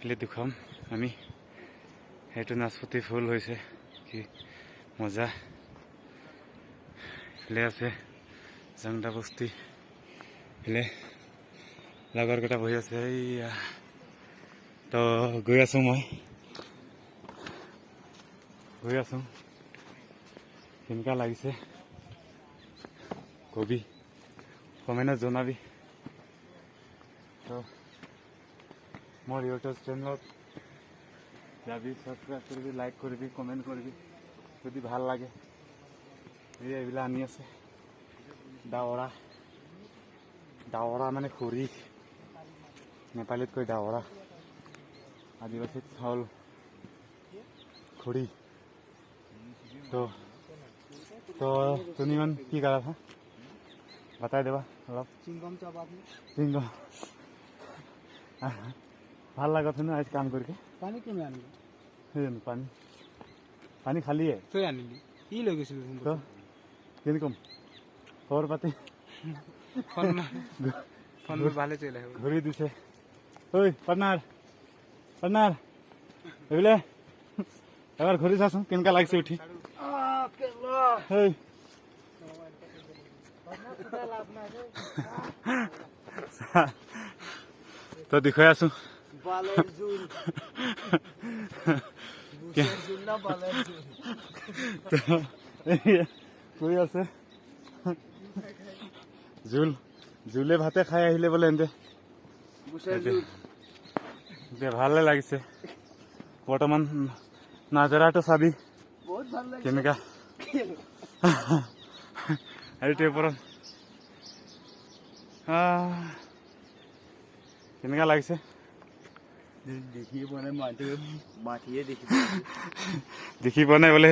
এইফালে দেখুৱাম আমি এইটো নাচপতি ফুল হৈছে কি মজা এইফালে আছে জংদা বস্তি এইফালে লগৰকেইটা বহি আছে এইয়া তো গৈ আছোঁ মই গৈ আছোঁ কেনেকুৱা লাগিছে কবি কমেণ্টত জনাবি তো মোৰ ইউটিউব চেনেলত যাবি সাবস্ক্ৰাইব কৰবি লাইক কৰবি কমেন্ট কৰবি যদি ভাল লাগে এইবিলাক আনি আছে ডাৱৰা ডাৱৰা মানে খৰি নেপালীত কয় ডাৱৰা আদিবাসীত হ'ল খৰি তো তো তুমি ইমান কি কৰা था बताई देवा অলপ चिंगम चपाती चिंगम ভাল লাগা था ना आज काम करके पानी क्यों नहीं आनी पानी पानी खाली है तो आनी ही लोग तो किनकम खबर पाती फोन में ভালো চলে ঘুরি দিছে ওই পার্টনার পার্টনার এবিলে এবার ঘুরি যাসুন কেনকা লাগছে উঠি এই তো দেখাই আছো বালের জুল বুসের জুল না বালের জুল কই আছে জুল জুলে ভাতে খাই আহিলে বলে এনতে বুসের জুল ভালে লাগিছে বৰ্তমান নাজাৰাটো চাবি বহুত ভাল লাগে কেনেকা এইটোৰ ওপৰত কেনেকা লাগিছে দেখি মানে মাটিয়ে দেখি দেখি পোৱা নাই বোলে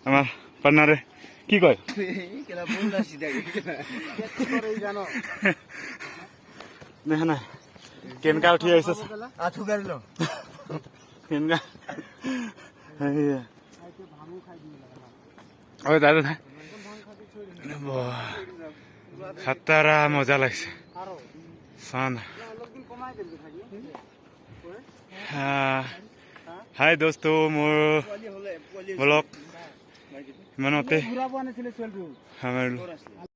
আমাৰ পাৰ্টনাৰে কি কয় কেলা বল নাছি থাকে করে জানো দেখা নাই কেনেকা উঠি আহিছে আঠু গাড়িলো কেনেকা আইতে ভাঙু খাই দিলা ও দাদা খাতাৰা মজা লাগিছে আৰো চান অলপদিন কমাই দিল থাকি হাই দোস্ত মোৰ পোৱালি হলে পোৱালি ব্লগ ইমানতে ঘূৰাব আনিছিলে চলটো আমাৰ